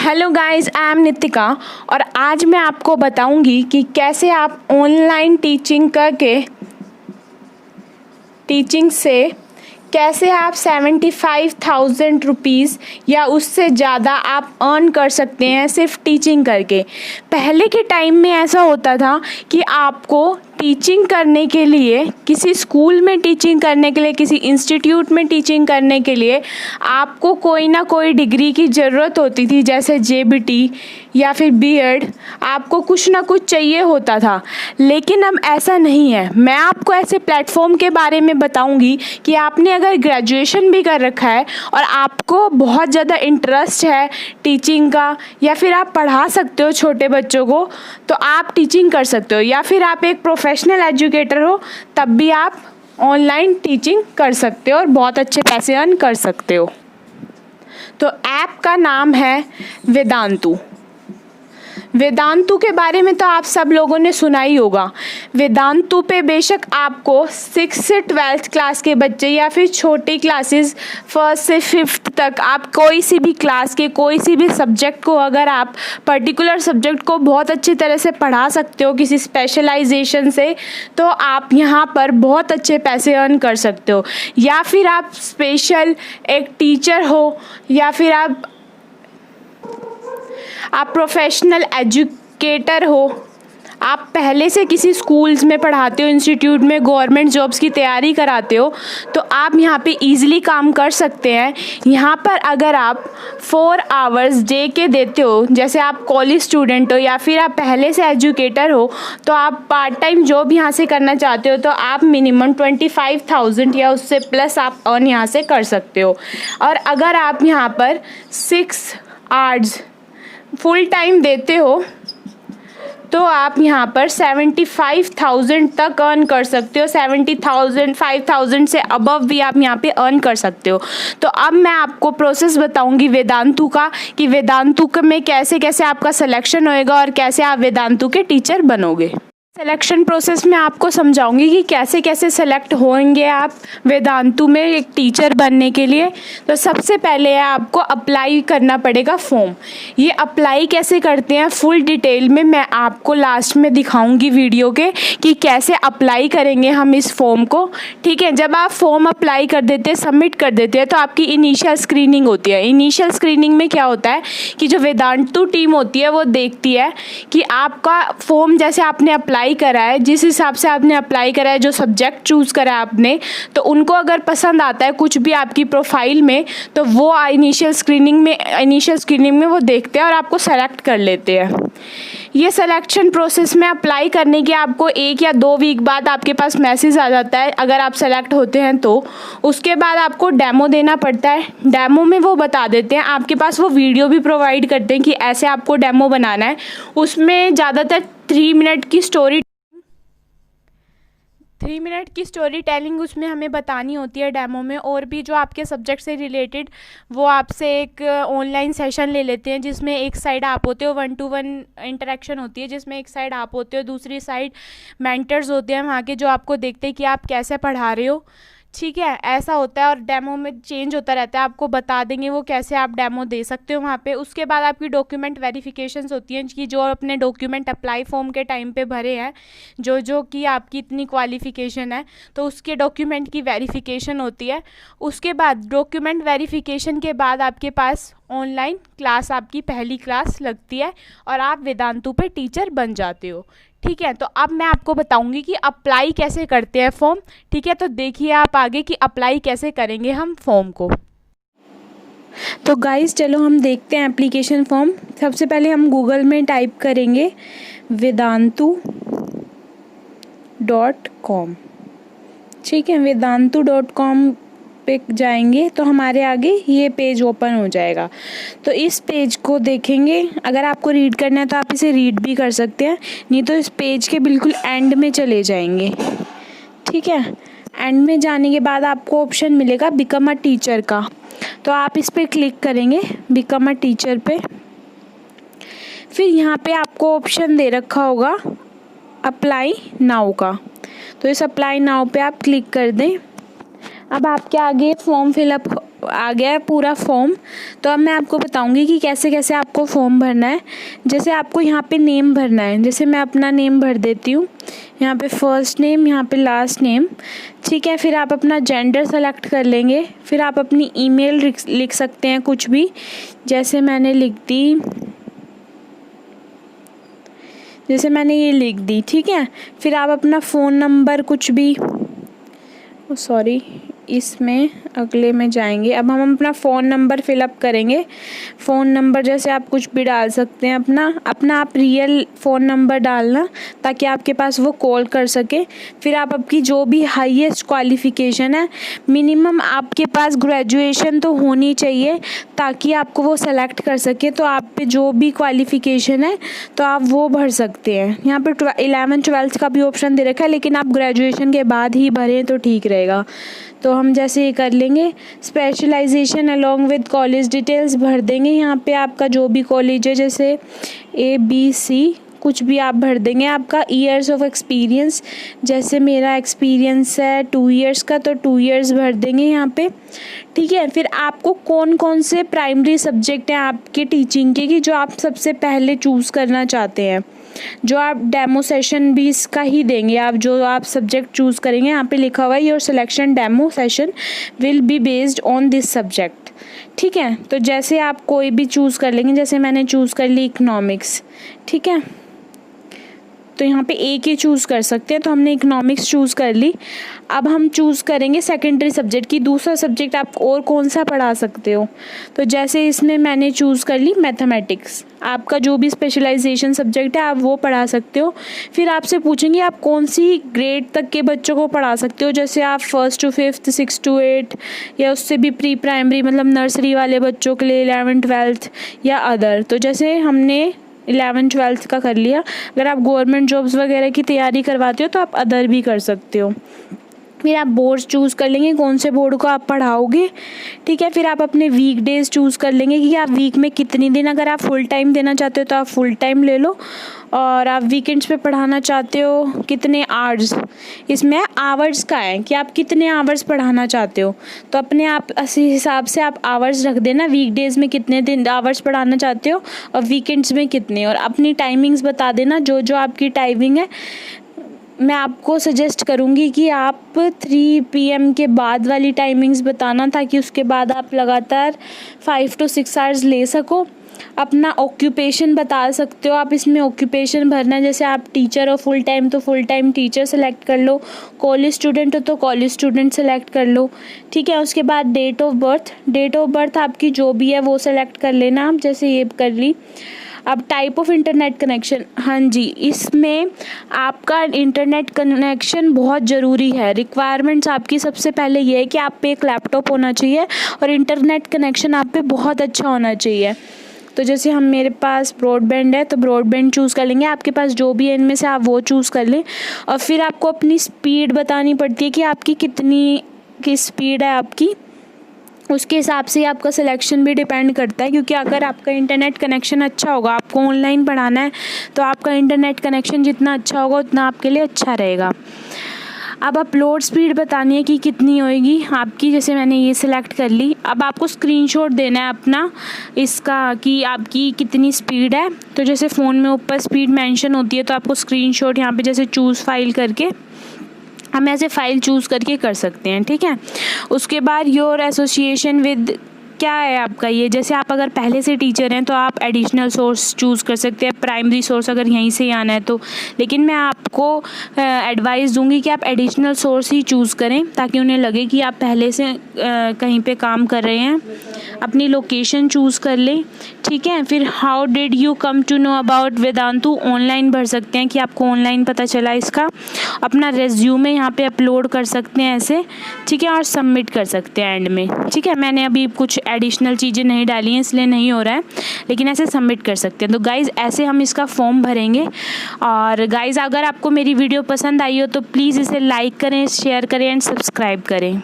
Hello guys, I am Nitika और आज मैं आपको बताऊंगी कि कैसे आप ऑनलाइन टीचिंग करके टीचिंग से कैसे आप 75,000 रुपीज़ या उससे ज़्यादा आप अर्न कर सकते हैं सिर्फ टीचिंग करके। पहले के टाइम में ऐसा होता था कि आपको टीचिंग करने के लिए, किसी स्कूल में टीचिंग करने के लिए, किसी इंस्टीट्यूट में टीचिंग करने के लिए आपको कोई ना कोई डिग्री की ज़रूरत होती थी, जैसे जेबीटी या फिर बीएड। आपको कुछ ना कुछ चाहिए होता था, लेकिन अब ऐसा नहीं है। मैं आपको ऐसे प्लेटफॉर्म के बारे में बताऊंगी कि आपने अगर ग्रेजुएशन भी कर रखा है और आपको बहुत ज़्यादा इंटरेस्ट है टीचिंग का, या फिर आप पढ़ा सकते हो छोटे बच्चों को, तो आप टीचिंग कर सकते हो। या फिर आप एक प्रोफेशनल एजुकेटर हो, तब भी आप ऑनलाइन टीचिंग कर सकते हो और बहुत अच्छे पैसे अर्न कर सकते हो। तो ऐप का नाम है वेदांतु। वेदांतु के बारे में तो आप सब लोगों ने सुना ही होगा। वेदांतु पे बेशक आपको 6 से 12th क्लास के बच्चे या फिर छोटी क्लासेस 1st से 5th तक, आप कोई सी भी क्लास के कोई सी भी सब्जेक्ट को, अगर आप पर्टिकुलर सब्जेक्ट को बहुत अच्छी तरह से पढ़ा सकते हो किसी स्पेशलाइजेशन से, तो आप यहाँ पर बहुत अच्छे पैसे अर्न कर सकते हो। या फिर आप स्पेशल एक टीचर हो, या फिर आप प्रोफेशनल एजुकेटर हो, आप पहले से किसी स्कूल्स में पढ़ाते हो, इंस्टीट्यूट में गवर्नमेंट जॉब्स की तैयारी कराते हो, तो आप यहाँ पे इजीली काम कर सकते हैं। यहाँ पर अगर आप 4 आवर्स डे के देते हो, जैसे आप कॉलेज स्टूडेंट हो या फिर आप पहले से एजुकेटर हो, तो आप पार्ट टाइम जॉब यहाँ से करना चाहते हो, तो आप मिनिमम 25,000 या उससे प्लस आप अर्न यहाँ से कर सकते हो। और अगर आप यहाँ पर 6 आवर्स फुल टाइम देते हो, तो आप यहाँ पर 75,000 तक अर्न कर सकते हो। 70,000, 5,000 से अबव भी आप यहाँ पे अर्न कर सकते हो। तो अब मैं आपको प्रोसेस बताऊंगी वेदांतु का, कि वेदांतु में कैसे कैसे आपका सिलेक्शन होएगा और कैसे आप वेदांतु के टीचर बनोगे। सिलेक्शन प्रोसेस में आपको समझाऊंगी कि कैसे कैसे सेलेक्ट होंगे आप वेदांतु में एक टीचर बनने के लिए। तो सबसे पहले आपको अप्लाई करना पड़ेगा फॉर्म। ये अप्लाई कैसे करते हैं फुल डिटेल में मैं आपको लास्ट में दिखाऊंगी वीडियो के, कि कैसे अप्लाई करेंगे हम इस फॉर्म को। ठीक है, जब आप फॉर्म अप्लाई कर देते हैं, सबमिट कर देते हैं, तो आपकी इनिशियल स्क्रीनिंग होती है। इनिशियल स्क्रीनिंग में क्या होता है कि जो वेदांतु टीम होती है वो देखती है कि आपका फॉर्म, जैसे आपने अप्लाई करा है, जिस हिसाब से आपने अप्लाई करा है, जो सब्जेक्ट चूज करा है आपने, तो उनको अगर पसंद आता है कुछ भी आपकी प्रोफाइल में, तो वो इनिशियल स्क्रीनिंग में वो देखते हैं और आपको सेलेक्ट कर लेते हैं। ये सिलेक्शन प्रोसेस में अप्लाई करने के आपको 1 या 2 वीक बाद आपके पास मैसेज आ जाता है, अगर आप सेलेक्ट होते हैं तो। उसके बाद आपको डेमो देना पड़ता है। डेमो में वो बता देते हैं, आपके पास वो वीडियो भी प्रोवाइड करते हैं कि ऐसे आपको डेमो बनाना है। उसमें ज़्यादातर 3 मिनट की स्टोरी टेलिंग उसमें हमें बतानी होती है डेमो में। और भी जो आपके सब्जेक्ट से रिलेटेड, वो आपसे एक ऑनलाइन सेशन ले लेते हैं, जिसमें एक साइड आप होते हो, 1-to-1 इंटरेक्शन होती है, जिसमें एक साइड आप होते हो, दूसरी साइड मेंटर्स होते हैं वहाँ के, जो आपको देखते हैं कि आप कैसे पढ़ा रहे हो। ठीक है, ऐसा होता है। और डेमो में चेंज होता रहता है, आपको बता देंगे वो कैसे आप डेमो दे सकते हो वहाँ पे। उसके बाद आपकी डॉक्यूमेंट वेरिफिकेशंस होती हैं, कि जो अपने डॉक्यूमेंट अप्लाई फॉर्म के टाइम पे भरे हैं, जो कि आपकी इतनी क्वालिफ़िकेशन है, तो उसके डॉक्यूमेंट की वेरिफिकेशन होती है। उसके बाद डॉक्यूमेंट वेरिफिकेशन के बाद आपके पास ऑनलाइन क्लास, आपकी पहली क्लास लगती है और आप वेदांतु पे टीचर बन जाते हो। ठीक है, तो अब मैं आपको बताऊंगी कि अप्लाई कैसे करते हैं फॉर्म। ठीक है, तो देखिए आप आगे कि अप्लाई कैसे करेंगे हम फॉर्म को। तो गाइस चलो हम देखते हैं एप्लीकेशन फॉर्म। सबसे पहले हम गूगल में टाइप करेंगे vedantu.com। ठीक है, vedantu.com पे जाएंगे तो हमारे आगे ये पेज ओपन हो जाएगा। तो इस पेज को देखेंगे, अगर आपको रीड करना है तो आप इसे रीड भी कर सकते हैं, नहीं तो इस पेज के बिल्कुल एंड में चले जाएंगे। ठीक है, एंड में जाने के बाद आपको ऑप्शन मिलेगा बिकम अ टीचर का, तो आप इस पर क्लिक करेंगे बिकम अ टीचर पे। फिर यहाँ पे आपको ऑप्शन दे रखा होगा अप्लाई नाउ का, तो इस अप्लाई नाउ पे आप क्लिक कर दें। अब आपके आगे फॉर्म फिलअप आ गया है पूरा फॉर्म। तो अब मैं आपको बताऊंगी कि कैसे कैसे आपको फॉर्म भरना है। जैसे आपको यहाँ पे नेम भरना है, जैसे मैं अपना नेम भर देती हूँ, यहाँ पे फर्स्ट नेम, यहाँ पे लास्ट नेम, ठीक है। फिर आप अपना जेंडर सेलेक्ट कर लेंगे। फिर आप अपनी ईमेल लिख सकते हैं कुछ भी, जैसे मैंने ये लिख दी, ठीक है। फिर आप अपना फ़ोन नंबर कुछ भी, इसमें अगले में जाएंगे। अब हम अपना फ़ोन नंबर फिलअप करेंगे। फ़ोन नंबर जैसे आप कुछ भी डाल सकते हैं, अपना आप रियल फ़ोन नंबर डालना ताकि आपके पास वो कॉल कर सके। फिर आप आपकी जो भी हाईएस्ट क्वालिफ़िकेशन है, मिनिमम आपके पास ग्रेजुएशन तो होनी चाहिए ताकि आपको वो सेलेक्ट कर सके। तो आप पे जो भी क्वालिफ़िकेशन है तो आप वो भर सकते हैं। यहाँ पर 11th-12th का भी ऑप्शन दे रखा है, लेकिन आप ग्रेजुएशन के बाद ही भरें तो ठीक रहेगा। तो हम जैसे ये कर लेंगे, specialization along with college details भर देंगे। यहाँ पे आपका जो भी कॉलेज है, जैसे ABC कुछ भी आप भर देंगे। आपका ईयर्स ऑफ एक्सपीरियंस, जैसे मेरा एक्सपीरियंस है 2 ईयर्स का, तो 2 ईयर्स भर देंगे यहाँ पे, ठीक है। फिर आपको कौन कौन से प्राइमरी सब्जेक्ट हैं आपके टीचिंग के कि जो आप सबसे पहले चूज़ करना चाहते हैं, जो आप डेमो सेशन भी इसका ही देंगे। आप जो आप सब्जेक्ट चूज़ करेंगे, यहाँ पे लिखा हुआ है your selection demo session will be based on this subject, ठीक है। तो जैसे आप कोई भी चूज़ कर लेंगे, जैसे मैंने चूज़ कर ली इकोनॉमिक्स, ठीक है। तो यहाँ पे एक ही चूज़ कर सकते हैं, तो हमने इकोनॉमिक्स चूज़ कर ली। अब हम चूज़ करेंगे सेकेंडरी सब्जेक्ट की, दूसरा सब्जेक्ट आप और कौन सा पढ़ा सकते हो। तो जैसे इसमें मैंने चूज़ कर ली मैथमेटिक्स। आपका जो भी स्पेशलाइजेशन सब्जेक्ट है आप वो पढ़ा सकते हो। फिर आपसे पूछेंगे आप कौन सी ग्रेड तक के बच्चों को पढ़ा सकते हो, जैसे आप 1st to 5th, 6 to 8, या उससे भी प्री प्राइमरी मतलब नर्सरी वाले बच्चों के लिए 11th-12th या अदर। तो जैसे हमने 11th-12th का कर लिया। अगर आप गवर्नमेंट जॉब्स वगैरह की तैयारी करवाते हो तो आप अदर भी कर सकते हो। फिर आप बोर्ड चूज़ कर लेंगे, कौन से बोर्ड को आप पढ़ाओगे, ठीक है। फिर आप अपने वीक डेज़ चूज़ कर लेंगे कि आप वीक में कितनी दिन, अगर आप फुल टाइम देना चाहते हो तो आप फुल टाइम ले लो, और आप वीकेंड्स पे पढ़ाना चाहते हो कितने आवर्स, इसमें आवर्स का है कि आप कितने आवर्स पढ़ाना चाहते हो। तो अपने आप इसी हिसाब से आप आवर्स रख देना, वीक डेज़ में कितने दिन आवर्स पढ़ाना चाहते हो और वीकेंड्स में कितने, और अपनी टाइमिंग्स बता देना जो जो आपकी टाइमिंग है। मैं आपको सजेस्ट करूँगी कि आप 3 PM के बाद वाली टाइमिंग्स बताना, ताकि उसके बाद आप लगातार 5 to 6 आवर्स ले सको। अपना ऑक्यूपेशन बता सकते हो आप, इसमें ऑक्यूपेशन भरना है, जैसे आप टीचर हो फुल टाइम तो फुल टाइम टीचर सेलेक्ट कर लो, कॉलेज स्टूडेंट हो तो कॉलेज स्टूडेंट सेलेक्ट कर लो, ठीक है। उसके बाद डेट ऑफ बर्थ आपकी जो भी है वो सेलेक्ट कर लेना आप, जैसे ये कर ली। अब टाइप ऑफ इंटरनेट कनेक्शन, हाँ जी, इसमें आपका इंटरनेट कनेक्शन बहुत ज़रूरी है। रिक्वायरमेंट्स आपकी सबसे पहले ये है कि आप पे एक लैपटॉप होना चाहिए और इंटरनेट कनेक्शन आप पे बहुत अच्छा होना चाहिए। तो जैसे मेरे पास ब्रॉडबैंड है तो ब्रॉडबैंड चूज़ कर लेंगे। आपके पास जो भी है इनमें से आप वो चूज़ कर लें। और फिर आपको अपनी स्पीड बतानी पड़ती है कि आपकी कितनी की स्पीड है आपकी, उसके हिसाब से आपका सिलेक्शन भी डिपेंड करता है। क्योंकि अगर आपका इंटरनेट कनेक्शन अच्छा होगा, आपको ऑनलाइन पढ़ाना है, तो आपका इंटरनेट कनेक्शन जितना अच्छा होगा उतना आपके लिए अच्छा रहेगा। अब अपलोड स्पीड बतानी है कि कितनी होएगी आपकी, जैसे मैंने ये सिलेक्ट कर ली। अब आपको स्क्रीनशॉट देना है अपना इसका कि आपकी कितनी स्पीड है। तो जैसे फ़ोन में ऊपर स्पीड मेंशन होती है, तो आपको स्क्रीनशॉट यहाँ पे जैसे चूज़ फाइल करके हम ऐसे फ़ाइल चूज़ करके कर सकते हैं, ठीक है। उसके बाद योर एसोसिएशन विद क्या है आपका, ये जैसे आप अगर पहले से टीचर हैं तो आप एडिशनल सोर्स चूज़ कर सकते हैं, प्राइमरी सोर्स अगर यहीं से ही आना है तो। लेकिन मैं आपको एडवाइस दूंगी कि आप एडिशनल सोर्स ही चूज़ करें, ताकि उन्हें लगे कि आप पहले से कहीं पे काम कर रहे हैं। अपनी लोकेशन चूज़ कर लें, ठीक है। फिर how did you come to know about Vedantu, online भर सकते हैं कि आपको ऑनलाइन पता चला इसका। अपना रेज्यूमे यहाँ पे अपलोड कर सकते हैं ऐसे, ठीक है, और सबमिट कर सकते हैं एंड में, ठीक है। मैंने अभी कुछ एडिशनल चीज़ें नहीं डाली हैं इसलिए नहीं हो रहा है, लेकिन ऐसे सबमिट कर सकते हैं। तो गाइज़ ऐसे हम इसका फॉर्म भरेंगे। और गाइज़ अगर आपको मेरी वीडियो पसंद आई हो तो प्लीज़ इसे लाइक करें, शेयर करें एंड सब्सक्राइब करें।